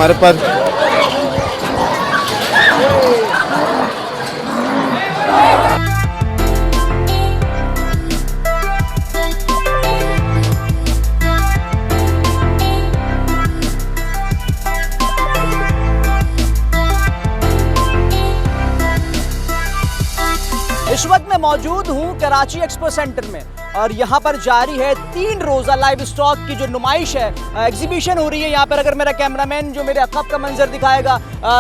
हमारे पास। इस वक्त मैं मौजूद हूँ कराची एक्सपो सेंटर में और यहाँ पर जारी है 3 रोज़ा लाइव स्टॉक की जो नुमाइश है, एग्जीबिशन हो रही है यहाँ पर। अगर मेरा कैमरामैन जो मेरे अक़ब का मंजर दिखाएगा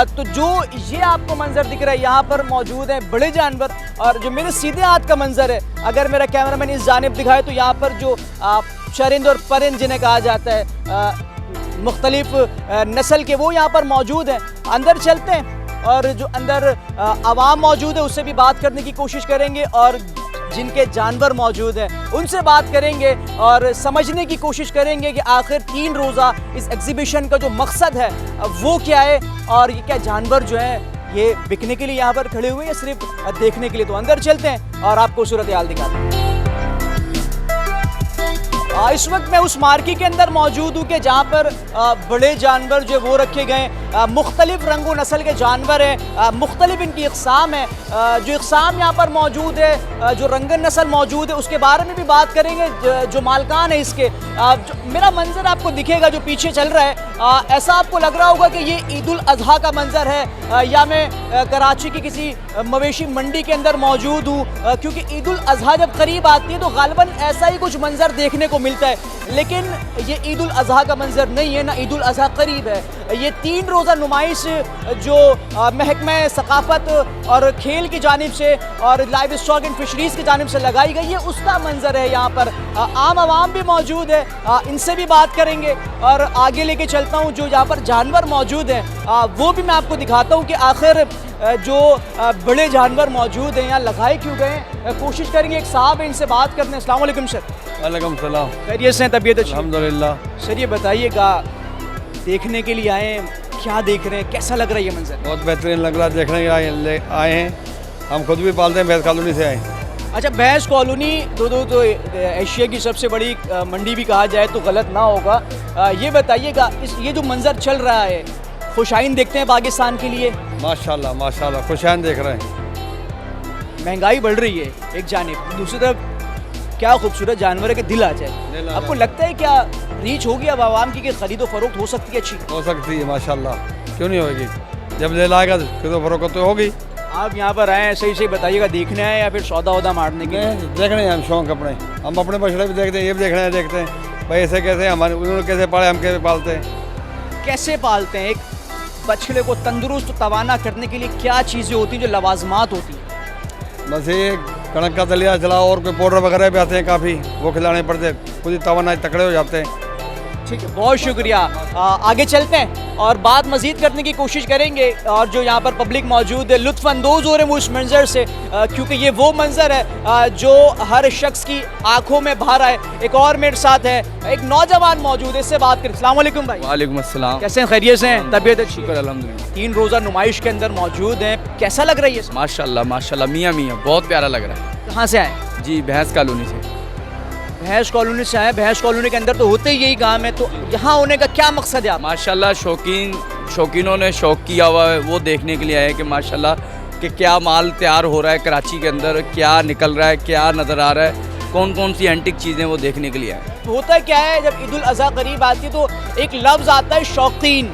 तो जो ये आपको मंजर दिख रहा है, यहाँ पर मौजूद हैं बड़े जानवर। और जो मेरे सीधे हाथ का मंजर है, अगर मेरा कैमरामैन इस जानिब दिखाए तो यहाँ पर जो चरिंद और परिंद जिन्हें कहा जाता है मुख्तलिफ नस्ल के, वो यहाँ पर मौजूद हैं। अंदर चलते हैं और जो अंदर आवाम मौजूद है उससे भी बात करने की कोशिश करेंगे और जिनके जानवर मौजूद हैं उनसे बात करेंगे और समझने की कोशिश करेंगे कि आखिर 3 रोज़ा इस एग्जीबिशन का जो मकसद है वो क्या है और ये क्या जानवर जो हैं ये बिकने के लिए यहाँ पर खड़े हुए हैं या सिर्फ देखने के लिए। तो अंदर चलते हैं और आपको सूरत हाल दिखाते हैं। इस वक्त मैं उस मार्केट के अंदर मौजूद हूँ कि जहाँ पर बड़े जानवर जो वो रखे गए हैं, मुख्तलिफ रंगो नस्ल के जानवर हैं, मुख्तलिफ इनकी इक़साम है। जो इक़साम यहाँ पर मौजूद है, जो रंगन नस्ल मौजूद है, उसके बारे में भी बात करेंगे। जो मालकान है इसके, मेरा मंजर आपको दिखेगा जो पीछे चल रहा है, ऐसा आपको लग रहा होगा कि ये ईद उल अज़हा का मंजर है या मैं कराची की किसी मवेशी मंडी के अंदर मौजूद हूँ, क्योंकि ईद उल अज़हा जब करीब आती है तो गालिबन ऐसा ही कुछ मंजर देखने को मिलता है। लेकिन ये ईद उल अज़हा का मंजर नहीं है, ना ईद उल अज़हा करीब है। ये 3 रोज़ा नुमाइश जो महकमा सकाफ़त और खेल की जानिब से और लाइव स्टॉक एंड फिशरीज़ की जानिब से लगाई गई है, उसका मंजर है। यहाँ पर आम आवाम भी मौजूद है, इनसे भी बात करेंगे और आगे लेके चलता हूँ। जो यहाँ पर जानवर मौजूद हैं वो भी मैं आपको दिखाता हूँ कि आखिर जो बड़े जानवर मौजूद हैं यहाँ लगाए क्यों गए। कोशिश करेंगे, एक साहब है इनसे बात करते हैं। अस्सलाम वालेकुम सर। वालेकुम सलाम। खैरियत से हैं, तबीयत अच्छी? अल्हम्दुलिल्लाह। सर ये बताइएगा, देखने के लिए आए हैं, क्या देख रहे हैं, कैसा लग रहा है ये मंजर? बहुत बेहतरीन लग रहा है, देखने के आए हैं। हम खुद भी पालते हैं, भैंस कॉलोनी से आए हैं। अच्छा, भैंस कॉलोनी तो एशिया की सबसे बड़ी मंडी भी कहा जाए तो गलत ना होगा। ये बताइएगा, ये जो मंजर चल रहा है, खुशाइन देखते हैं पाकिस्तान के लिए? माशाल्लाह माशाल्लाह, खुशाइन देख रहे हैं। महंगाई बढ़ रही है एक जानिब, दूसरी तरफ क्या खूबसूरत जानवर है कि दिल आ जाए। आपको लगता है क्या रीच होगी अब आवाम की कि खरीदो फरोख्त हो सकती है? अच्छी हो सकती है माशाल्लाह, क्यों नहीं होगी? जब ले लाएगा तो फरोख्त तो होगी। आप यहाँ पर आए हैं, सही सही बताइएगा, देखने आए या फिर सौदा वौदा मारने के? देखने हैं हम, शौक अपने। हम अपने बछड़े भी देखते हैं, ये भी देखने हैं, देखते हैं भाई ऐसे कैसे हमारे, उन्होंने कैसे पाले, हम कैसे पालते हैं। कैसे पालते हैं? एक बछड़े को तंदुरुस्त तवाना करने के लिए क्या चीज़ें होती हैं, जो लवाजमात होती हैं? बस ये कणक का दलिया चलाओ और कोई पाउडर वगैरह भी आते हैं काफ़ी, वो खिलाने पड़ते, खुद ही तवाना तकड़े हो जाते हैं। ठीक है, बहुत शुक्रिया। आगे चलते हैं और बात मजीद करने की कोशिश करेंगे। और जो यहाँ पर पब्लिक मौजूद है, लुत्फ़ अंदोज़ हो रहे हैं वो इस मंजर से, क्योंकि ये वो मंजर है जो हर शख्स की आंखों में भर आए। एक और मेरे साथ है, एक नौजवान मौजूद है, इससे बात करें। अस्सलाम वालेकुम भाई। वालेकुम अस्सलाम। कैसे हैं, खैरियत से हैं? तबीयत अच्छी? शुक्र अल्हम्दुलिल्लाह। 3 रोज़ा नुमाइश के अंदर मौजूद हैं, कैसा लग रहा है ये? माशाल्लाह माशाल्लाह, मियाँ मियाँ, बहुत प्यारा लग रहा है। कहाँ से आए? जी, भैंस कॉलोनी से। भैंस कॉलोनी से आए। भैंस कॉलोनी के अंदर तो होते ही यही काम है, तो यहाँ होने का क्या मकसद है आप? माशाल्लाह, शौकीनों ने शौक किया हुआ है, वो देखने के लिए आए कि माशाल्लाह कि क्या माल तैयार हो रहा है कराची के अंदर, क्या निकल रहा है, क्या नज़र आ रहा है, कौन कौन सी एंटिक चीज़ें, वो देखने के लिए आए। होता क्या है, जब ईद उल अज़हा करीब आती है तो एक लफ्ज़ आता है शौकीन।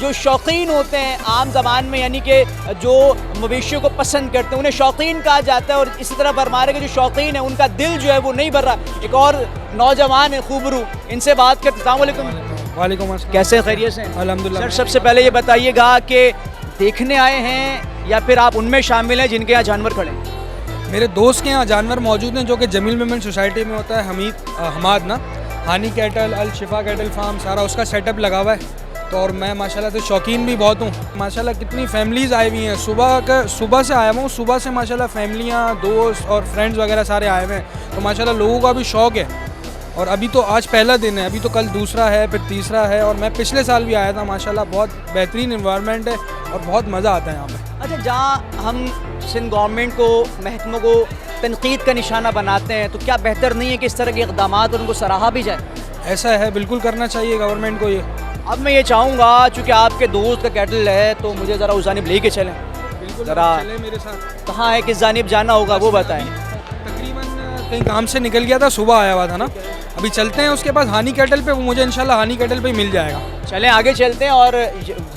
जो शौकीन होते हैं आम ज़बान में, यानी कि जो मवेशियों को पसंद करते हैं, उन्हें शौकीन कहा जाता है। और इसी तरह फरमा रहे कि जो शौकीन है उनका दिल जो है वो नहीं भर रहा। एक और नौजवान है खूबरू, इनसे बात करते। अस्सलाम वालेकुम। वालेकुम अस्सलाम। कैसे, खैरियत से? अल्हम्दुलिल्लाह। सर सबसे पहले ये बताइएगा कि देखने आए हैं या फिर आप उनमें शामिल हैं जिनके यहाँ जानवर खड़े हैं? मेरे दोस्त के यहाँ जानवर मौजूद हैं, जो कि जमील मेमन सोसाइटी में होता है, हमाद ना, हानी कैटल, अल शिफा कैटल फार्म, सारा उसका सेटअप लगा हुआ है। तो और मैं माशाल्लाह से शौकीन भी बहुत हूँ। माशाल्लाह कितनी फैमिलीज़ आई हुई हैं, सुबह से आया हूँ, सुबह से माशाल्लाह फैमिलियाँ, दोस्त और फ्रेंड्स वगैरह सारे आए हुए हैं। तो माशाल्लाह लोगों का भी शौक़ है। और अभी तो आज पहला दिन है, अभी तो कल दूसरा है, फिर तीसरा है। और मैं पिछले साल भी आया था। माशाल्लाह बहुत बेहतरीन इन्वायरमेंट है और बहुत मज़ा आता है यहाँ पे। अच्छा, जहाँ हम सिंध गवर्नमेंट को, महकमों को तनकीद का निशाना बनाते हैं, तो क्या बेहतर नहीं है कि इस तरह के इक़दामात और उनको सराहा भी जाए? ऐसा है, बिल्कुल करना चाहिए गवर्नमेंट को ये। अब मैं ये चाहूँगा, चूँकि आपके दोस्त का कैटल है, तो मुझे ज़रा उस जानिब लेके चलें। बिल्कुल ज़रा चले मेरे साथ। कहाँ है, किस जानिब जाना होगा वो बताएं। तकरीबन कहीं काम से निकल गया था, सुबह आया हुआ था ना, अभी चलते हैं उसके पास हानी कैटल पे, वो मुझे इंशाल्लाह हानी कैटल पे ही मिल जाएगा। चलें आगे चलते हैं और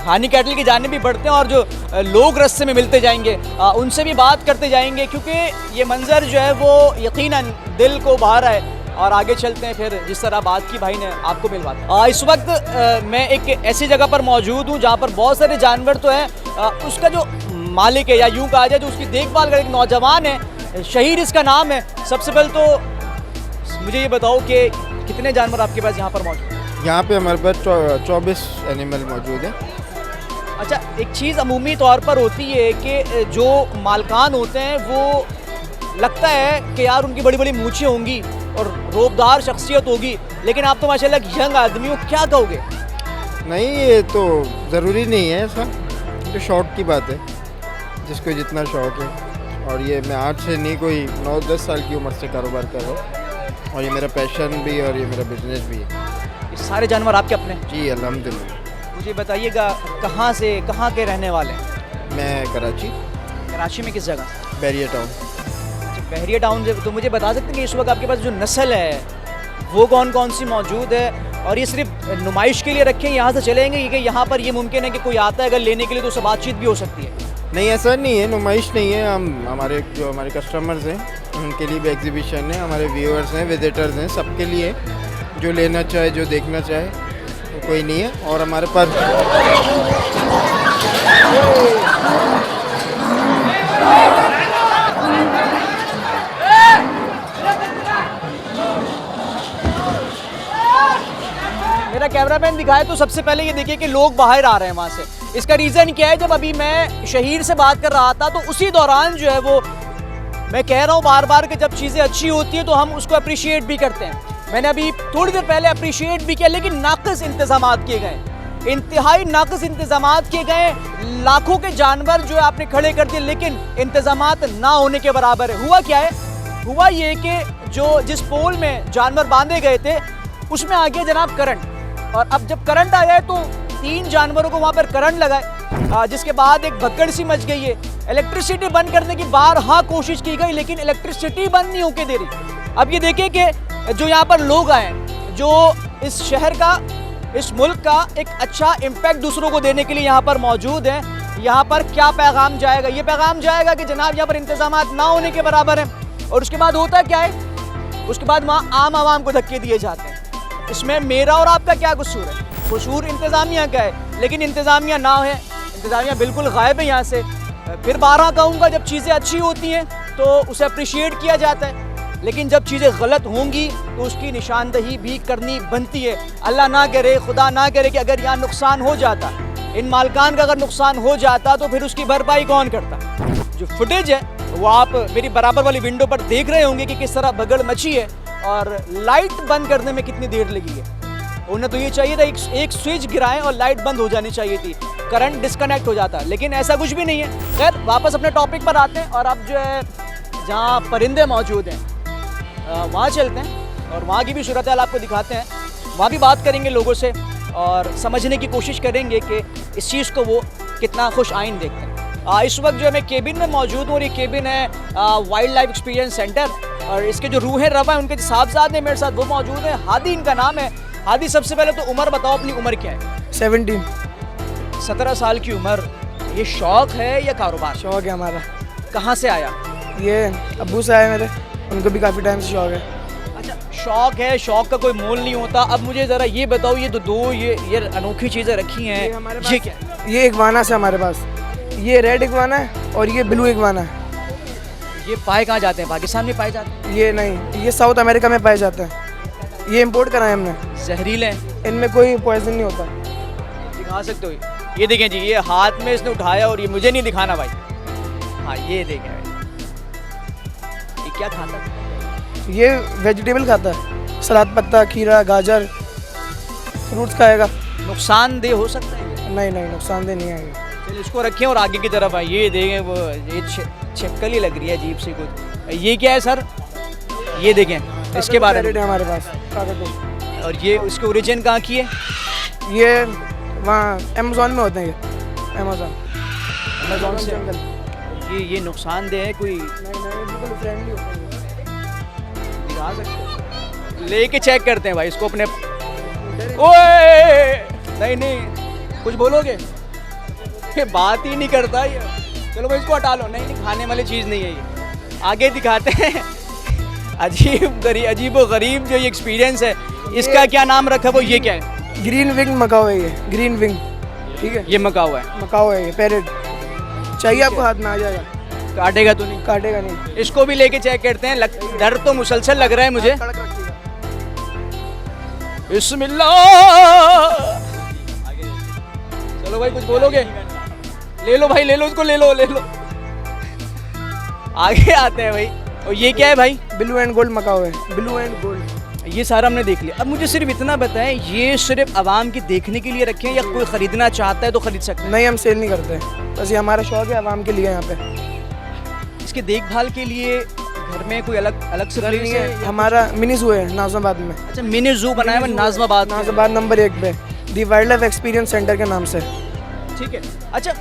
हानी कैटल की जानिब भी बढ़ते हैं और जो लोग रास्ते में मिलते जाएंगे उनसे भी बात करते जाएंगे, क्योंकि ये मंज़र जो है वो यकीनन दिल को भा रहा है। और आगे चलते हैं फिर, जिस तरह बात की भाई ने, आपको मिलवाते हैं। इस वक्त मैं एक ऐसी जगह पर मौजूद हूँ जहाँ पर बहुत सारे जानवर तो हैं, उसका जो मालिक है या यूँ कहा जाए जो उसकी देखभाल कर एक नौजवान है, शहीर इसका नाम है। सबसे पहले तो मुझे ये बताओ कि कितने जानवर आपके पास यहाँ पर मौजूद हैं? यहाँ पे हमारे पास 24 एनिमल मौजूद हैं। अच्छा, एक चीज़ अमूमी तौर पर होती है कि जो मालकान होते हैं वो लगता है कि यार उनकी बड़ी बड़ी मूछें होंगी और रोबदार शख्सियत होगी, लेकिन आप तो माशाल्लाह यंग आदमी हो, क्या कहोगे? नहीं, ये तो ज़रूरी नहीं है ऐसा, तो शौक की बात है, जिसको जितना शौक है। और ये मैं आज से नहीं, कोई 9-10 साल की उम्र से कारोबार कर रहा हूँ, और ये मेरा पैशन भी है और ये मेरा बिजनेस भी है। ये सारे जानवर आपके अपने हैं? जी अल्हम्दुलिल्लाह। मुझे बताइएगा कहाँ से कहाँ के रहने वाले हैं? मैं कराची, कराची में किस जगह? बैरिया टाउन। अच्छा, बहरिया टाउन से। तो मुझे बता सकते हैं कि इस वक्त आपके पास जो नस्ल है वो कौन कौन सी मौजूद है, और ये सिर्फ नुमाइश के लिए रखें, यहाँ से चलेंगे कि यहाँ पर ये मुमकिन है कि कोई आता है अगर लेने के लिए तो उससे बातचीत भी हो सकती है? नहीं, ऐसा नहीं है, नुमाइश नहीं है। हमारे जो हमारे कस्टमर्स हैं उनके लिए भी एग्जीबिशन है, हमारे व्यूअर्स हैं, विजिटर्स हैं, सबके लिए, जो लेना चाहे, जो देखना चाहे, तो कोई नहीं है। और हमारे पास मेरा कैमरामैन दिखाए तो सबसे पहले ये देखिए कि लोग बाहर आ रहे हैं वहाँ से। इसका रीज़न क्या है, जब अभी मैं शहीर से बात कर रहा था तो उसी दौरान जो है वो मैं कह रहा हूँ बार बार कि जब चीज़ें अच्छी होती हैं तो हम उसको अप्रिशिएट भी करते हैं। मैंने अभी थोड़ी देर पहले अप्रिशिएट भी किया, लेकिन नाक़िस इंतज़ामात किए गए, इंतहाई नाक़िस इंतज़ामात किए गए। लाखों के जानवर जो है आपने खड़े कर दिए, लेकिन इंतज़ामात ना होने के बराबर है। हुआ क्या है, हुआ ये कि जो जिस पोल में जानवर बांधे गए थे उसमें आ गया जनाब करंट, और अब जब करंट आया तो 3 जानवरों को वहाँ पर करंट लगा, जिसके बाद एक भगदड़ सी मच गई है। इलेक्ट्रिसिटी बंद करने की बारहा कोशिश की गई, लेकिन इलेक्ट्रिसिटी बंद नहीं होके दे रही। अब ये देखिए कि जो यहाँ पर लोग आए, जो इस शहर का, इस मुल्क का एक अच्छा इम्पैक्ट दूसरों को देने के लिए यहाँ पर मौजूद हैं, यहाँ पर क्या पैगाम जाएगा? ये पैगाम जाएगा कि जनाब यहाँ पर इंतजामात ना होने के बराबर हैं। और उसके बाद होता क्या है, उसके बाद वहाँ आम आवाम को धक्के दिए जाते हैं। इसमें मेरा और आपका क्या कसूर है? कसूर इंतज़ामिया का है, लेकिन इंतज़ामिया ना है, इंतज़ामिया बिल्कुल गायब है यहाँ से। फिर 12 कहूँगा, जब चीज़ें अच्छी होती हैं तो उसे अप्रिशिएट किया जाता है, लेकिन जब चीज़ें गलत होंगी तो उसकी निशानदही भी करनी बनती है। अल्लाह ना करे, खुदा ना करे कि अगर यहाँ नुकसान हो जाता, इन मालकान का अगर नुकसान हो जाता तो फिर उसकी भरपाई कौन करता? जो फुटेज है वो आप मेरी बराबर वाली विंडो पर देख रहे होंगे कि किस तरह भगड़ मची है और लाइट बंद करने में कितनी देर लगी है। उन्हें तो ये चाहिए था एक स्विच गिराएं और लाइट बंद हो जानी चाहिए थी, करंट डिस्कनेक्ट हो जाता, लेकिन ऐसा कुछ भी नहीं है। खैर वापस अपने टॉपिक पर आते हैं, और अब जो है जहाँ परिंदे मौजूद हैं वहाँ चलते हैं और वहाँ की भी सूरत हाल आपको दिखाते हैं। वहाँ भी बात करेंगे लोगों से और समझने की कोशिश करेंगे कि इस चीज़ को वो कितना खुश आइन देखते हैं। इस वक्त जो है मैं केबिन में मौजूद हूँ, और ये केबिन है वाइल्ड लाइफ एक्सपीरियंस सेंटर, और इसके जो रूहें रवा हैं उनके साहबजादे मेरे साथ वो मौजूद हैं। हादी इनका नाम है। हादी, सबसे पहले तो उम्र बताओ, अपनी उम्र क्या है? 17 साल की उम्र। ये शौक़ है या कारोबार? शौक़ है हमारा। कहाँ से आया? ये अब्बू से आया मेरे, उनको भी काफ़ी टाइम से शौक़ है। अच्छा, शौक़ है, शौक़ का कोई मोल नहीं होता। अब मुझे ज़रा ये बताओ, ये दो ये अनोखी चीज़ें रखी हैं, ये क्या? ये इग्वाना से हमारे पास, ये रेड इग्वाना है और ये ब्लू इग्वाना है। ये पाए कहाँ जाते हैं? पाकिस्तान में पाए जाते हैं? ये नहीं, ये साउथ अमेरिका में पाए जाते हैं। ये इंपोर्ट कराए हमने। जहरीले हैं? इनमें कोई पॉइजन नहीं होता। दिखा सकते हो? ये देखें जी, ये हाथ में इसने उठाया, और ये मुझे नहीं दिखाना भाई। हाँ, ये देखें, ये क्या खाता है? ये वेजिटेबल खाता है, सलाद पत्ता, खीरा, गाजर, फ्रूट्स खाएगा। नुकसानदेह हो सकता है? नहीं नहीं, नुकसानदेह नहीं है। चलिए इसको रखें और आगे की तरफ आए। ये देखें, वो ये छिपकली लग रही है अजीब सी कुछ। ये क्या है सर? ये देखें इसके बारे में हमारे पास कागज। और ये उसके ओरिजिन कहाँ की है? ये वहाँ अमेज़ोन में होते हैं, ये अमेज़ोन अमेज़ॉन से ये नुकसानदेह है कोई बिल्कुल फ्रेंडली होते हैं। दिखा सकते हैं? लेके चेक करते हैं भाई इसको अपने। ओए नहीं नहीं कुछ बोलोगे? ये बात ही नहीं करता ये। चलो भाई इसको हटा लो। नहीं नहीं खाने वाली चीज़ नहीं है ये। आगे दिखाते हैं अजीब व गरीब जो ये एक्सपीरियंस है, इसका क्या नाम रखा वो ये क्या है? ग्रीन विंग मकाओ है ये, ग्रीन विंग, ठीक है, ये मका हुआ है। मकाओ है ये, पैरेट चाहिए आपको, हाथ में आ जाएगा, काटेगा तो नहीं? काटेगा नहीं। इसको भी लेके चेक करते हैं। डर तो मुसलसल लग रहा है मुझे। कड़क रखिएगा। बिस्मिल्लाह। चलो भाई कुछ बोलोगे? ले लो भाई, ले लो उसको, ले लो ले लो। आगे आते हैं भाई। और ये क्या है भाई? ब्लू एंड गोल्ड मकाओ है, ब्लू एंड गोल्ड। ये सारा हमने देख लिया। अब मुझे सिर्फ इतना बताएं, ये सिर्फ आवाम की देखने के लिए रखे हैं या कोई ख़रीदना चाहता है तो ख़रीद सकता है? नहीं, हम सेल नहीं करते, बस ये हमारा शौक है, आवाम के लिए यहाँ पे। इसके देखभाल के लिए घर में कोई अलग से नहीं प्लेस है, है? हमारा मिनी जू है नाज़िमाबाद में, अच्छा मिनी जू बनाया हुआ नाज़िमाबाद में। नाज़िमाबाद नंबर 1 पे, दी वाइल्ड लाइफ एक्सपीरियंस सेंटर के नाम से। ठीक है। अच्छा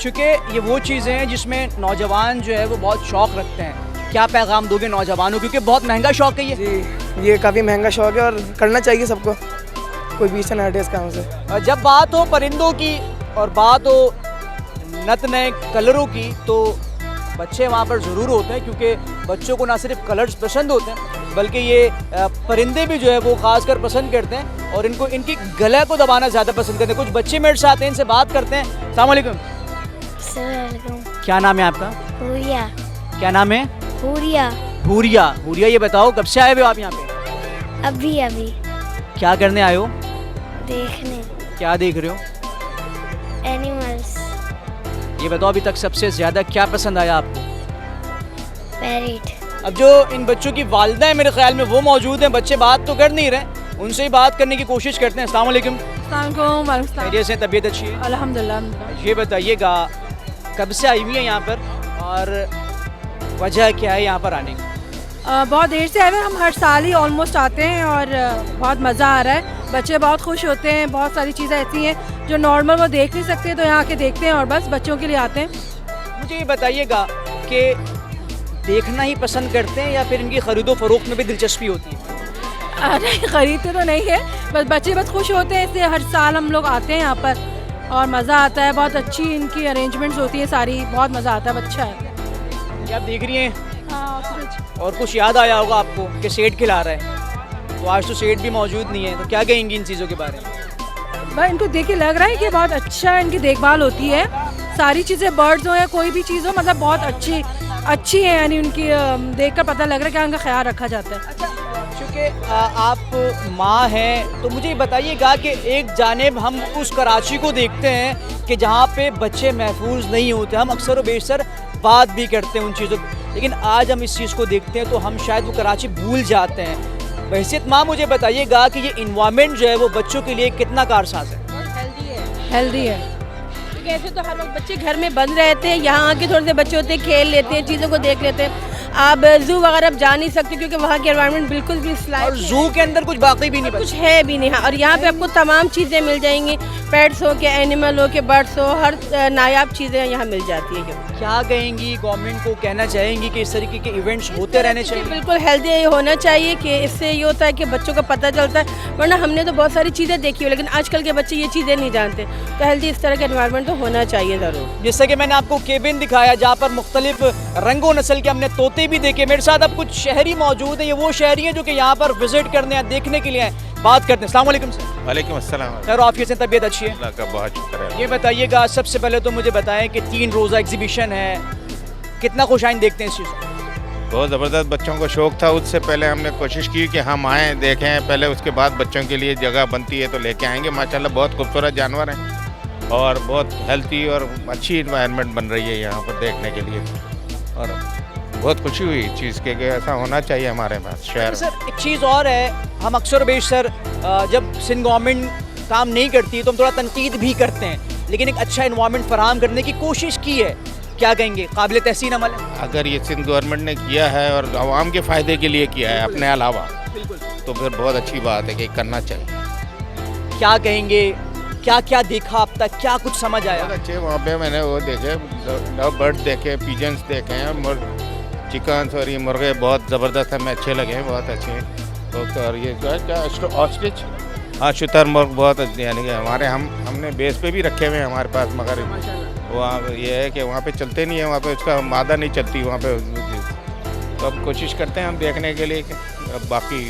चूँकि ये वो चीज़ें हैं जिसमें नौजवान जो है वो बहुत शौक़ रखते हैं, क्या पैगाम दोगे नौजवानों, क्योंकि बहुत महंगा शौक़ है ये? जी, ये काफ़ी महंगा शौक है और करना चाहिए सबको, कोई बीच से ना हटे इस काम से। जब बात हो परिंदों की और बात हो नत नए कलरों की, तो बच्चे वहाँ पर ज़रूर होते हैं, क्योंकि बच्चों को ना सिर्फ कलर्स पसंद होते हैं बल्कि ये परिंदे भी जो है वो ख़ासकर पसंद करते हैं और इनको इनकी गला को दबाना ज़्यादा पसंद करते हैं। कुछ बच्चे मेरे साथ हैं, इनसे बात करते हैं। अस्सलाम वालेकुम। क्या नाम है आपका? हुरिया। क्या नाम है? हुरिया। हुरिया। हुरिया ये बताओ कब से आए हुए हो आप यहाँ पे? अभी अभी क्या करने आए हो? देखने क्या देख रहे हो? एनिमल्स। ये बताओ अभी तक सबसे ज़्यादा क्या पसंद आया आपको? पैरेट। अब जो इन बच्चों की वालिदा है मेरे ख्याल में वो मौजूद हैं, बच्चे बात तो कर नहीं रहे, उनसे ही बात करने की कोशिश करते हैं। अस्सलाम वालेकुम। खैरियत से? तबीयत अच्छी है? अल्हम्दुलिल्लाह। ये बताइएगा कब से आई हुई है यहाँ पर और वजह क्या है यहाँ पर आने की? बहुत देर से आए हुए, हम हर साल ही ऑलमोस्ट आते हैं और बहुत मज़ा आ रहा है, बच्चे बहुत खुश होते हैं। बहुत सारी चीज़ें ऐसी हैं जो नॉर्मल वो देख नहीं सकते, तो यहाँ आके देखते हैं और बस बच्चों के लिए आते हैं। मुझे ये बताइएगा कि देखना ही पसंद करते हैं या फिर इनकी ख़रीदो फरोख्त में भी दिलचस्पी होती है? नहीं, ख़रीदते तो नहीं है, बस बच्चे बस खुश होते हैं, इसलिए हर साल हम लोग आते हैं यहाँ पर और मज़ा आता है। बहुत अच्छी इनकी अरेंजमेंट्स होती है सारी, बहुत मज़ा आता है, अच्छा है। क्या आप देख रही हैं? और कुछ याद आया होगा आपको कि सेठ खिला रहा है, तो आज तो सेठ भी मौजूद नहीं है, तो क्या कहेंगी इन चीज़ों के बारे में? भाई इनको देख के लग रहा है कि बहुत अच्छा इनकी देखभाल होती है, सारी चीज़ें बर्ड्स हो या कोई भी चीज़ हो, मतलब बहुत अच्छी है, यानी उनकी देख कर पता लग रहा है कि उनका ख्याल रखा जाता है। अच्छा चूँकि आप माँ हैं तो मुझे ये बताइएगा कि एक जानिब हम उस कराची को देखते हैं कि जहाँ पे बच्चे महफूज नहीं होते, हम अक्सर व बेशतर बात भी करते हैं उन चीज़ों, लेकिन आज हम इस चीज़ को देखते हैं तो हम शायद वो कराची भूल जाते हैं। बहैसियत माँ मुझे बताइएगा कि ये इन्वायरमेंट जो है वो बच्चों के लिए कितना कारसाज है? हेल्दी है। ऐसे तो हर वक्त बच्चे घर में बंद रहते हैं, यहाँ आके थोड़े से बच्चे होते हैं, खेल लेते हैं, चीज़ों को देख लेते हैं। आप जू वगैरह अब जा नहीं सकते क्योंकि वहाँ के एनवायरनमेंट बिल्कुल भी और जू के अंदर कुछ बाकी भी नहीं, कुछ है भी नहीं। हाँ, और यहाँ पे आपको तमाम चीज़ें मिल जाएंगी, पेट्स हो के, एनिमल हो के, बर्ड्स हो, हर नायाब चीज़ें यहाँ मिल जाती है। क्या कहेंगी, गवर्नमेंट को कहना चाहेंगी कि इस तरीके के इवेंट्स होते रहने चाहिए? बिल्कुल हेल्दी होना चाहिए कि इससे ये होता है कि बच्चों को पता चलता है, वरना हमने तो बहुत सारी चीज़ें देखी हो लेकिन आजकल के बच्चे ये चीज़ें नहीं जानते, तो हेल्दी इस तरह का एनवायरनमेंट तो होना चाहिए ज़रूर। जैसा कि मैंने आपको केबिन दिखाया जहाँ पर मुख्तलिफ रंगों नस्ल के हमने तोते भी देखे, मेरे साथ अब कुछ शहरी मौजूद हैं। ये वो शहरी हैं जो कि यहाँ पर विजिट करने या देखने के लिए आए। बात करते हैं। अस्सलाम वालेकुम सर। वालेकुम अस्सलाम। खैर आफियत से? तबीयत अच्छी है? अल्लाह का बहुत शुक्र है। ये बताइएगा सबसे पहले तो मुझे बताएं कि 3 रोज़ा एग्जीबिशन है, कितना खुशाइन देखते हैं इस चीज़ को? बहुत ज़बरदस्त, बच्चों को शौक़ था, उससे पहले हमने कोशिश की कि हम आएँ देखें पहले, उसके बाद बच्चों के लिए जगह बनती है तो लेके आएंगे। माशाल्लाह बहुत खूबसूरत जानवर हैं और बहुत हेल्थी और अच्छी इन्वायरमेंट बन रही है यहाँ पर देखने के लिए, और बहुत खुशी हुई इस चीज़ के कि ऐसा होना चाहिए हमारे पास शहर। सर एक चीज़ और है, हम अक्सर बेशतर जब सिंध गवर्नमेंट काम नहीं करती तो हम थोड़ा तनकीद भी करते हैं, लेकिन एक अच्छा इन्वायरमेंट फराहम करने की कोशिश की है, क्या कहेंगे, काबिल तहसीन अमल है? अगर ये सिंध गवर्नमेंट ने किया है और आवाम के फ़ायदे के लिए किया है अपने अलावा, तो फिर बहुत अच्छी बात है कि करना चाहिए। क्या कहेंगे, क्या क्या देखा अब तक, क्या कुछ समझ आया? बहुत अच्छे वहाँ पे मैंने वो देखे, लव बर्ड देखे, पिजन्स देखे हैं, चिकन्स और ये मुर्गे बहुत ज़बरदस्त हमें अच्छे लगे हैं, बहुत अच्छे हैं। और ये क्या ऑस्ट्रिच, हाँ शुतुरमुर्ग बहुत अच्छे, यानी कि हमारे हमने बेस पे भी रखे हुए हैं हमारे पास, मगर वहाँ ये है कि वहाँ पे चलते नहीं है, वहाँ पे उसका मादा नहीं चलती वहाँ पे। तो अब कोशिश करते हैं हम देखने के लिए, बाकी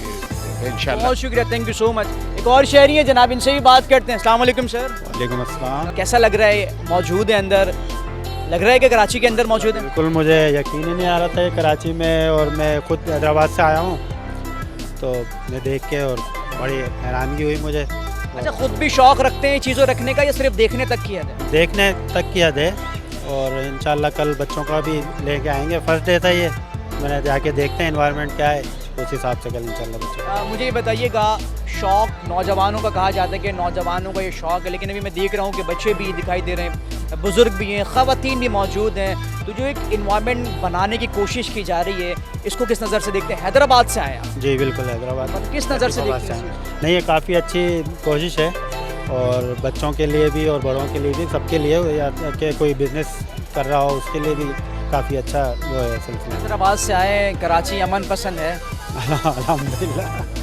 इंशाल्लाह। बहुत शुक्रिया, थैंक यू सो मच। एक और शहरी है जनाब, इनसे भी बात करते हैं। अस्सलाम वालेकुम सर। वालेकुम अस्सलाम। कैसा लग रहा है, मौजूद है अंदर, लग रहा है कि कराची के अंदर मौजूद है? बिल्कुल, मुझे यकीन ही नहीं आ रहा था ये कराची में, और मैं खुद हैदराबाद से आया हूँ, तो मैं देख के और बड़ी हैरानगी हुई मुझे। अच्छा, खुद भी शौक़ रखते हैं चीज़ों रखने का या सिर्फ देखने तक की हद है? देखने तक की हद है, और इंशाल्लाह कल बच्चों का भी लेके आएंगे। फर्स्ट डे था ये, मैंने जाके देखते हैं एनवायरनमेंट क्या है, उस हिसाब से कल इंशाल्लाह बच्चे। मुझे ये बताइएगा, शौक़ नौजवानों का कहा जाता है कि नौजवानों का ये शौक़ है, लेकिन अभी मैं देख रहा हूँ कि बच्चे भी दिखाई दे रहे हैं, बुज़ुर्ग भी हैं, ख़वातीन भी मौजूद हैं। तो जो एक इन्वायरमेंट बनाने की कोशिश की जा रही है, इसको किस नज़र से देखते हैं? हैदराबाद से आए हैं? जी बिल्कुल, हैदराबाद। किस नज़र से देखते हैं? नहीं, ये काफ़ी अच्छी कोशिश है, और बच्चों के लिए भी और बड़ों के लिए भी, सबके लिए, या कि कोई बिज़नेस कर रहा हो उसके लिए भी काफ़ी अच्छा वो है सिलसिला। हैदराबाद से आए हैं, कराची अमन पसंद है? अल्हम्दुलिल्लाह।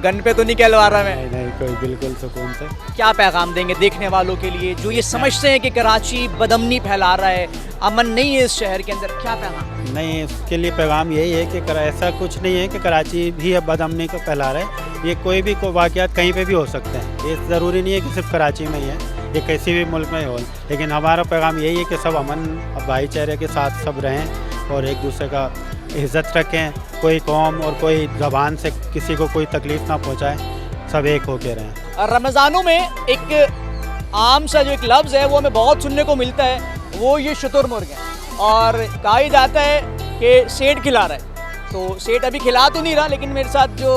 गन पे तो नहीं कहलवा रहा मैं। नहीं, कोई बिल्कुल सुकून से। क्या पैगाम देंगे देखने वालों के लिए जो ये समझते हैं कि कराची बदअमनी फैला रहा है, अमन नहीं है इस शहर के अंदर, क्या पैगाम? नहीं, इसके लिए पैगाम यही है कि ऐसा कुछ नहीं है कि कराची भी अब बदअमनी को फैला रहा है। ये कोई भी वाक़यात कहीं पे भी हो सकते हैं, ये ज़रूरी नहीं है कि सिर्फ कराची में ही है, ये किसी भी मुल्क में हो। लेकिन हमारा पैगाम यही है कि सब अमन भाईचारे के साथ सब रहें, और एक दूसरे का इज़्ज़त रखें, कोई कौम और कोई ज़बान से किसी को कोई तकलीफ़ ना पहुँचाए, सब एक होके रहें। रमज़ानों में एक आम सा जो एक लफ्ज़ है वो हमें बहुत सुनने को मिलता है, वो ये शुतुरमुर्ग है, और कहा जाता है कि सेठ खिला रहा है। तो सेठ अभी खिला तो नहीं रहा, लेकिन मेरे साथ जो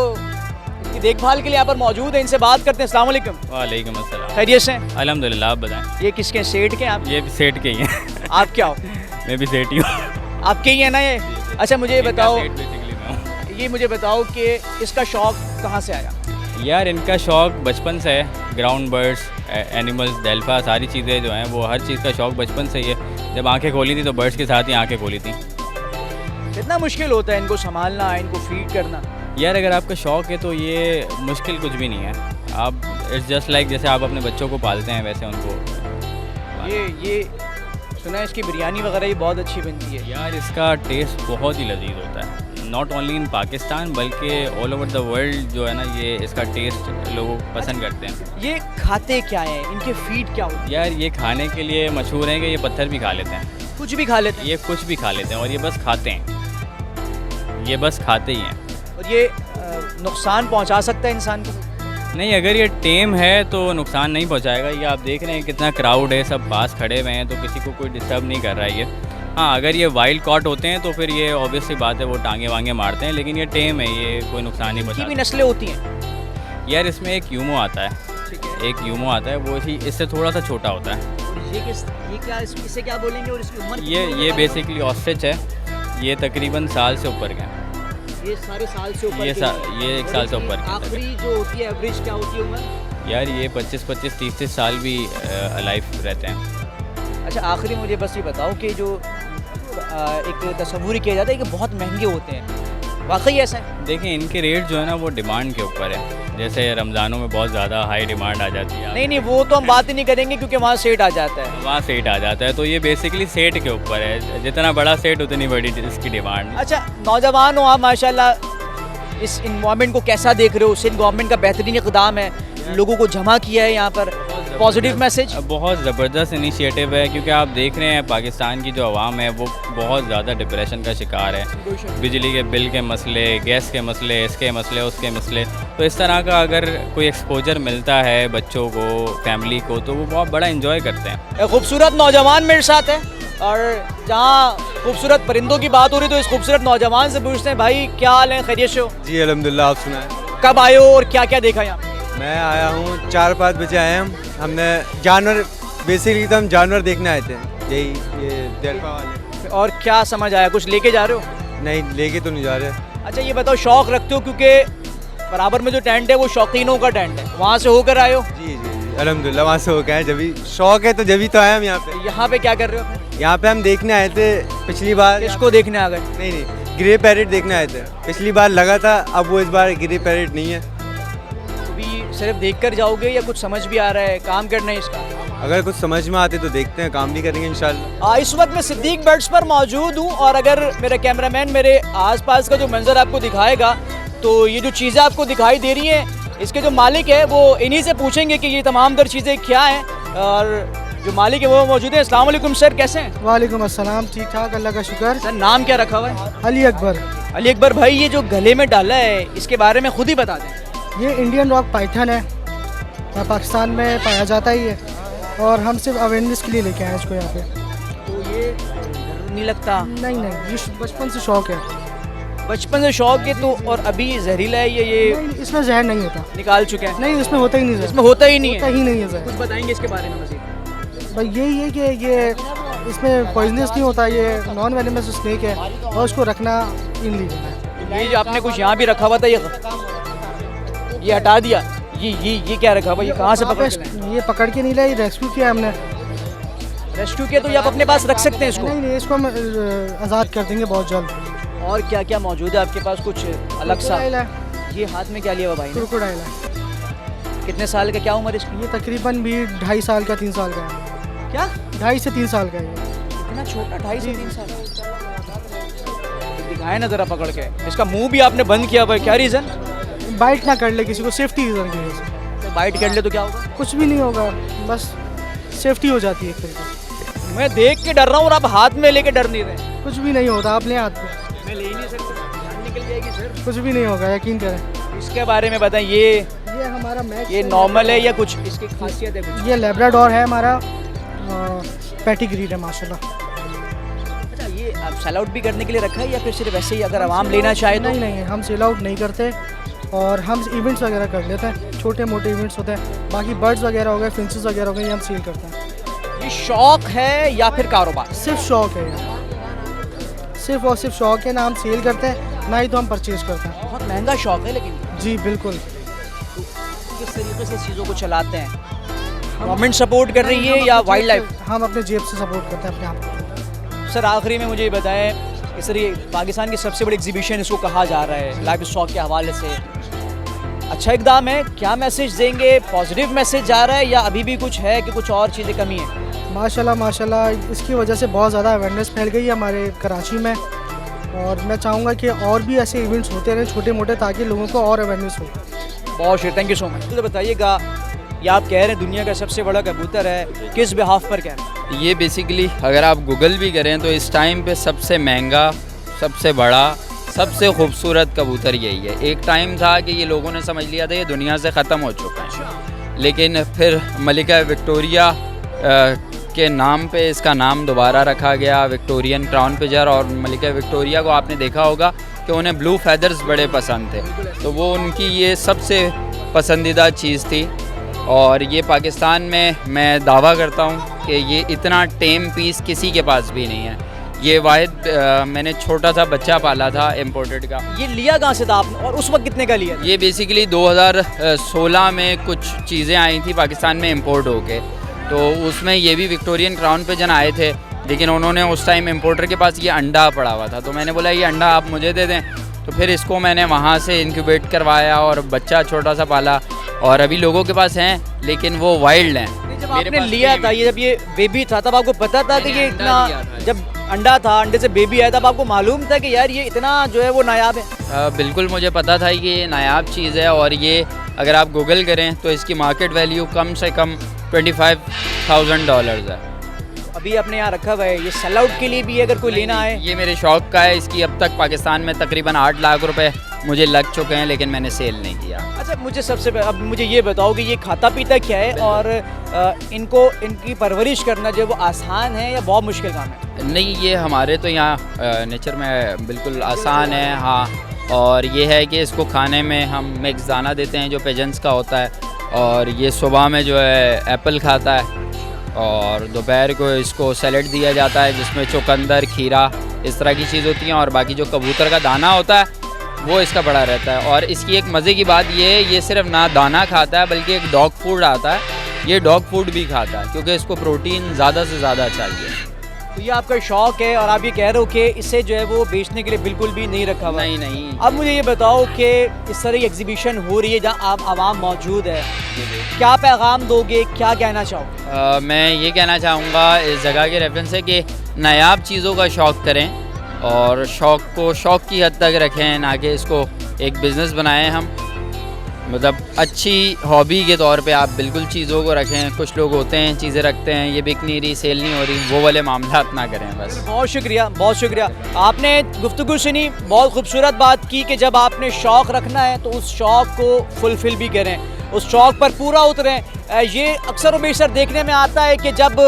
इसकी देखभाल के लिए यहाँ पर मौजूद है, इनसे बात करते हैं। अस्सलाम वालेकुम। वालेकुम अस्सलाम। खैरियत से? अल्हम्दुलिल्लाह, आप बताएं। ये किसके, सेठ के आप? ये भी सेठ के ही हैं। आप क्या हो? मैं भी सेठ ही हूँ। आपके ही है ना ये? अच्छा, मुझे ये बताओ, ये मुझे बताओ कि इसका शौक़ कहाँ से आया? यार, इनका शौक़ बचपन से है, ग्राउंड बर्ड्स, एनिमल्स, डेल्फा, सारी चीज़ें जो हैं वो हर चीज़ का शौक़ बचपन से ही है। जब आंखें खोली थी तो बर्ड्स के साथ ही आंखें खोली थी। कितना मुश्किल होता है इनको संभालना, इनको फीड करना? यार, अगर आपका शौक़ है तो ये मुश्किल कुछ भी नहीं है। आप इट्स जस्ट लाइक जैसे आप अपने बच्चों को पालते हैं वैसे उनको। ये सुना है इसकी बिरयानी वगैरह भी बहुत अच्छी बनती है। यार, इसका टेस्ट बहुत ही लजीज होता है, नॉट ओनली इन पाकिस्तान बल्कि ऑल ओवर द वर्ल्ड जो है ना, ये इसका टेस्ट लोग पसंद करते हैं। ये खाते क्या हैं, इनके फीड क्या होती है? यार, ये खाने के लिए मशहूर हैं कि ये पत्थर भी खा लेते हैं, कुछ भी खा लेते हैं। ये कुछ भी खा लेते हैं, और ये बस खाते हैं, ये बस खाते ही हैं। और ये नुकसान पहुंचा सकता है इंसान को? नहीं, अगर ये टेम है तो नुकसान नहीं पहुंचाएगा। ये आप देख रहे हैं कितना क्राउड है, सब पास खड़े हुए हैं, तो किसी को कोई डिस्टर्ब नहीं कर रहा है ये। हाँ, अगर ये वाइल्ड कॉट होते हैं तो फिर ये ऑब्वियसली बात है, वो टांगे वांगे मारते हैं, लेकिन ये टेम है, ये कोई नुकसान नहीं पहुंचाता। भी नस्लें होती हैं? यार, इसमें एक यूमो आता है, एक यूमो आता है, वो ही इससे थोड़ा सा छोटा होता है। ये क्या, इसे क्या बोलेंगे, और इसकी उम्र? ये बेसिकली ऑस्ट्रिच है, ये तकरीबन साल से ऊपर का है। ये सारे साल से ऊपर? ये 1 साल से ऊपर की। आखिरी जो होती है एवरेज क्या होती है उम्र? यार, ये 25-25, 30 साल भी अलाइव रहते हैं। अच्छा, आखिरी मुझे बस ये बताओ कि जो एक तस्वूर किया जाता है कि बहुत महंगे होते हैं, वाकई ऐसा है? देखिए, इनके रेट जो है ना वो डिमांड के ऊपर है। जैसे रमज़ानों में बहुत ज़्यादा हाई डिमांड आ जाती है। नहीं, वो तो हम बात ही नहीं करेंगे क्योंकि वहाँ सेट आ जाता है। वहाँ सेट आ जाता है, तो ये बेसिकली सेट के ऊपर है, जितना बड़ा सेट उतनी बड़ी इसकी डिमांड। अच्छा, नौजवान हो आप माशाल्लाह, इस इन्वायरमेंट को कैसा देख रहे हो? सिंध गवर्नमेंट का बेहतरीन इक़दाम है, लोगों को जमा किया है यहाँ पर, पॉजिटिव मैसेज। बहुत ज़बरदस्त इनिशिएटिव है, क्योंकि आप देख रहे हैं पाकिस्तान की जो आवाम है वो बहुत ज़्यादा डिप्रेशन का शिकार है। बिजली के बिल के मसले, गैस के मसले, इसके मसले, उसके मसले। तो इस तरह का अगर कोई एक्सपोजर मिलता है बच्चों को, फैमिली को, तो वो बहुत बड़ा इंजॉय करते हैं। एक खूबसूरत नौजवान मेरे साथ है, और जहाँ खूबसूरत परिंदों की बात हो रही तो इस खूबसूरत नौजवान से पूछते हैं, भाई क्या हाल है, खैरियत से हो? जी अल्हम्दुलिल्लाह, आप सुनाएं। कब आए हो और क्या क्या देखा यहाँ? मैं आया हूँ 4-5 बजे आए हम। हमने जानवर, बेसिकली तो हम जानवर देखने आए थे, यही ये डेल्फा वाले। और क्या समझ आया, कुछ लेके जा रहे हो? नहीं, लेके तो नहीं जा रहे। अच्छा, ये बताओ, शौक़ रखते हो? क्योंकि बराबर में जो टेंट है वो शौकीनों का टेंट है, वहाँ से होकर आए हो? जी जी जी अल्हम्दुलिल्लाह वहाँ से होकर आए। जब भी शौक है तो जब भी तो आए हम यहाँ पे। यहाँ पे क्या कर रहे हो? यहाँ पे हम देखने आए थे पिछली बार। किसको देखने आ गए? नहीं ग्रे पैरेट देखने आए थे। पिछली बार लगा था, अब वो इस बार ग्रे पैरेट नहीं है। अभी सिर्फ देख कर जाओगे या कुछ समझ भी आ रहा है, काम करना है इसका? अगर कुछ समझ में आते तो देखते हैं, काम भी करेंगे इंशाल्लाह। इस वक्त मैं सिद्दीक बर्ड्स पर मौजूद हूँ और अगर मेरा कैमरामैन मेरे आसपास का जो मंजर आपको दिखाएगा तो ये जो चीज़ें आपको दिखाई दे रही हैं, इसके जो मालिक है वो इन्हीं से पूछेंगे कि ये तमाम दर चीज़ें क्या हैं। और जो मालिक है वो मौजूद है। अस्सलाम वालेकुम सर, कैसे हैं? वालेकुम अस्सलाम, ठीक ठाक, अल्लाह का शुक्र। सर नाम क्या रखा हुआ है? अली अकबर। अली अकबर भाई, ये जो गले में डाला है इसके बारे में खुद ही बता दें। ये इंडियन रॉक पाइथन है, पाकिस्तान में पाया जाता ही है और हम सिर्फ अवेयरनेस के लिए लेके आए इसको यहाँ पे। तो ये नहीं लगता? नहीं नहीं, ये बचपन से शौक है। बचपन से शौक है तो, और अभी जहरीला है ये? नहीं, इसमें जहर नहीं होता। निकाल चुके हैं? नहीं, इसमें होता ही नहीं, इसमें होता ही नहीं है। होता ही नहीं है जहर। कुछ बताएंगे इसके बारे में मज़ीद? भाई यही है कि ये इसमें पॉइजनस नहीं होता, ये नॉन वेनेमस स्नेक है और उसको रखना इनलीगल है। ये जो आपने कुछ यहाँ भी रखा हुआ था, ये हटा दिया। ये क्या रखा हुआ? ये कहाँ से पकड़ के लाए? ये पकड़ के नहीं लाए, ये रेस्क्यू किया हमने। रेस्क्यू किया तो ये आप अपने पास रख सकते हैं इसको? नहीं नहीं, इसको हम आज़ाद कर देंगे बहुत जल्द। और क्या क्या मौजूद है आपके पास कुछ अलग सा? क्रोकोडाइल ये हाथ में क्या लिया हुआ भाई ने? क्रोकोडाइल है। कितने साल का, क्या उम्र इसकी? ये तकरीबन भी 2.5 साल का 3 साल का है। क्या? 2.5 से 3 साल का है ये। इतना छोटा? 2.5 से 3 साल? दिखाए ना जरा पकड़ के। इसका मुंह भी आपने बंद किया हुआ है, क्या रीज़न? बाइट ना कर ले किसी को, सेफ्टी रीज़न की वजह से। तो बाइट कर ले तो क्या होगा? कुछ भी नहीं होगा, बस सेफ्टी हो जाती है एक तरीके से। मैं देख के डर रहा हूँ और आप हाथ में लेके डर नहीं रहे। कुछ भी नहीं होता, आप लें हाथ पे। मैं ले ही नहीं सकता, जान निकल जाएगी सर। कुछ भी नहीं होगा, यकीन करें। इसके बारे में बताएं। ये हमारा मैक्स, ये नॉर्मल है या कुछ इसकी खासियत है कुछ? ये लैब्राडोर है हमारा, पैटिग्रीड है माशाल्लाह। अच्छा, ये आप सेल आउट भी करने के लिए रखा है या फिर सिर्फ वैसे ही अगर आवाम लेना चाहे तो? नहीं नहीं, हम सेल आउट नहीं करते और हम इवेंट्स वगैरह कर लेते हैं, छोटे मोटे इवेंट्स होते हैं। बाकी बर्ड्स वगैरह हो गए, फिंचेस वगैरह हो गए, ये हम सेल करते हैं। ये शौक है या फिर कारोबार? सिर्फ शौक है यार, सिर्फ और सिर्फ शौक है। ना हम सेल करते हैं ना ही तो हम परचेज करते हैं। बहुत महंगा शौक है लेकिन। जी बिल्कुल। किस तरीके से चीज़ों को चलाते हैं? गवर्नमेंट सपोर्ट कर रही है या वाइल्ड लाइफ? हम अपने जेब से सपोर्ट करते हैं अपने आप को। सर आखिरी में मुझे ये बताएं, इस तरह पाकिस्तान की सबसे बड़ी एग्जीबिशन इसको कहा जा रहा है लाइफ स्टॉक के हवाले से, अच्छा इकदाम है, क्या मैसेज देंगे? पॉजिटिव मैसेज जा रहा है या अभी भी कुछ है कि कुछ और चीज़ें कमी है? माशाल्लाह माशाल्लाह, इसकी वजह से बहुत ज़्यादा अवेयरनेस फैल गई है हमारे कराची में और मैं चाहूँगा कि और भी ऐसे इवेंट्स होते रहें छोटे मोटे, ताकि लोगों को और अवेयरनेस हो। बहुत शुक्रिया, थैंक यू सो मच। तो बताइएगा, ये आप कह रहे हैं दुनिया का सबसे बड़ा कबूतर है, किस बिहाफ पर कह रहे हैं? ये बेसिकली अगर आप गूगल भी करें तो इस टाइम पे सबसे महंगा, सबसे बड़ा, सबसे खूबसूरत कबूतर यही है। एक टाइम था कि ये लोगों ने समझ लिया था ये दुनिया से ख़त्म हो चुका है, लेकिन फिर मलिका विक्टोरिया के नाम पे इसका नाम दोबारा रखा गया, विक्टोरियन क्राउन पिजर। और मलिका विक्टोरिया को आपने देखा होगा कि उन्हें ब्लू फैदर्स बड़े पसंद थे, तो वो उनकी ये सबसे पसंदीदा चीज़ थी। और ये पाकिस्तान में मैं दावा करता हूँ कि ये इतना टेम पीस किसी के पास भी नहीं है। ये वाहिद मैंने छोटा सा बच्चा पाला था इम्पोर्टेड का। ये लिया कहाँ से था आपने और उस वक्त कितने का लिया था? ये बेसिकली 2016 में कुछ चीज़ें आई थी पाकिस्तान में इम्पोर्ट होके, तो उसमें ये भी विक्टोरियन क्राउन पिजन आए थे, लेकिन उन्होंने उस टाइम इम्पोर्टर के पास ये अंडा पड़ा हुआ था, तो मैंने बोला ये अंडा आप मुझे दे दें। तो फिर इसको मैंने वहाँ से इंक्यूबेट करवाया और बच्चा छोटा सा पाला, और अभी लोगों के पास हैं लेकिन वो वाइल्ड हैं। जब आपने लिया था, ये जब ये बेबी था, तब आपको पता था कि ये इतना, जब अंडा था, अंडे से बेबी आया, तब आपको मालूम था कि यार ये इतना जो है वो नायाब है? बिल्कुल मुझे पता था कि ये नायाब चीज़ है, और ये अगर आप गूगल करें तो इसकी मार्केट वैल्यू कम से कम $25,000 है। अभी आपने यहाँ रखा हुआ है, ये सेल आउट के लिए भी अगर कोई लेना है? ये मेरे शौक का है। इसकी अब तक पाकिस्तान में तकरीबन 8 लाख रुपए मुझे लग चुके हैं, लेकिन मैंने सेल नहीं किया। अच्छा, मुझे अब मुझे ये बताओ कि ये खाता पीता क्या है और इनकी परवरिश करना जो है वो आसान है या बहुत मुश्किल काम है? नहीं, ये हमारे तो यहाँ नेचर में बिल्कुल आसान है। हाँ, और ये है कि इसको खाने में हम मिक्स दाना देते हैं जो पिजन्स का होता है, और ये सुबह में जो है एप्पल खाता है, और दोपहर को इसको सैलेड दिया जाता है जिसमें चुकंदर, खीरा, इस तरह की चीज़ होती हैं। और बाकी जो कबूतर का दाना होता है वो इसका बड़ा रहता है। और इसकी एक मज़े की बात ये सिर्फ ना दाना खाता है बल्कि एक डॉग फूड आता है, ये डॉग फूड भी खाता है क्योंकि इसको प्रोटीन ज़्यादा से ज़्यादा चाहिए। तो ये आपका शौक है और आप ये कह रहे हो कि इसे जो है वो बेचने के लिए बिल्कुल भी नहीं रखा हुआ। नहीं। अब मुझे ये बताओ कि इस तरह की एग्जीबिशन हो रही है जहाँ आप आवाम मौजूद है, क्या पैगाम दोगे, क्या कहना चाहोगे? मैं ये कहना चाहूँगा इस जगह के रेफरेंस से कि नायाब चीज़ों का शौक़ करें और शौक़ को शौक़ की हद तक रखें, ना कि इसको एक बिज़नेस बनाएं। हम मतलब अच्छी हॉबी के तौर पे आप बिल्कुल चीज़ों को रखें। कुछ लोग होते हैं चीज़ें रखते हैं, ये बिक नहीं रही, सेल नहीं हो रही, वो वाले मामला ना करें बस। बहुत शुक्रिया, बहुत शुक्रिया। आपने गुफ्तगू सुनी, बहुत खूबसूरत बात की कि जब आपने शौक़ रखना है तो उस शौक़ को फुलफ़िल भी करें, उस शौक़ पर पूरा उतरें। ये अक्सर बेशर देखने में आता है कि जब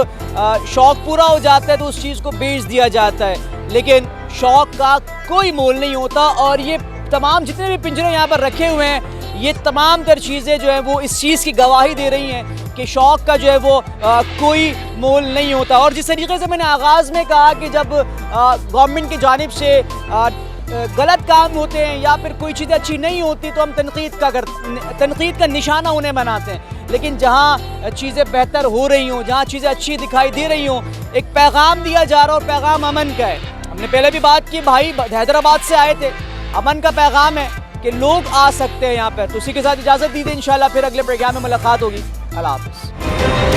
शौक़ पूरा हो जाता है तो उस चीज़ को बेच दिया जाता है, लेकिन शौक़ का कोई मोल नहीं होता। और ये तमाम जितने भी पिंजरे यहाँ पर रखे हुए हैं, ये तमाम तर चीज़ें जो है वो इस चीज़ की गवाही दे रही हैं कि शौक़ का जो है वो कोई मोल नहीं होता। और जिस तरीके से मैंने आगाज़ में कहा कि जब गवर्नमेंट की जानिब से गलत काम होते हैं या फिर कोई चीज़ अच्छी नहीं होती तो हम तनकीद का निशाना उन्हें बनाते हैं, लेकिन जहाँ चीज़ें बेहतर हो रही हों, जहाँ चीज़ें अच्छी दिखाई दे रही हों, एक पैगाम दिया जा रहा है और पैगाम अमन का है। हमने पहले भी बात की, भाई हैदराबाद से आए थे, अमन का पैगाम है कि लोग आ सकते हैं यहाँ पर। तो उसी के साथ इजाज़त दीजिए, इंशाल्लाह फिर अगले प्रोग्राम में मुलाकात होगी। अल्लाह हाफ़िज़।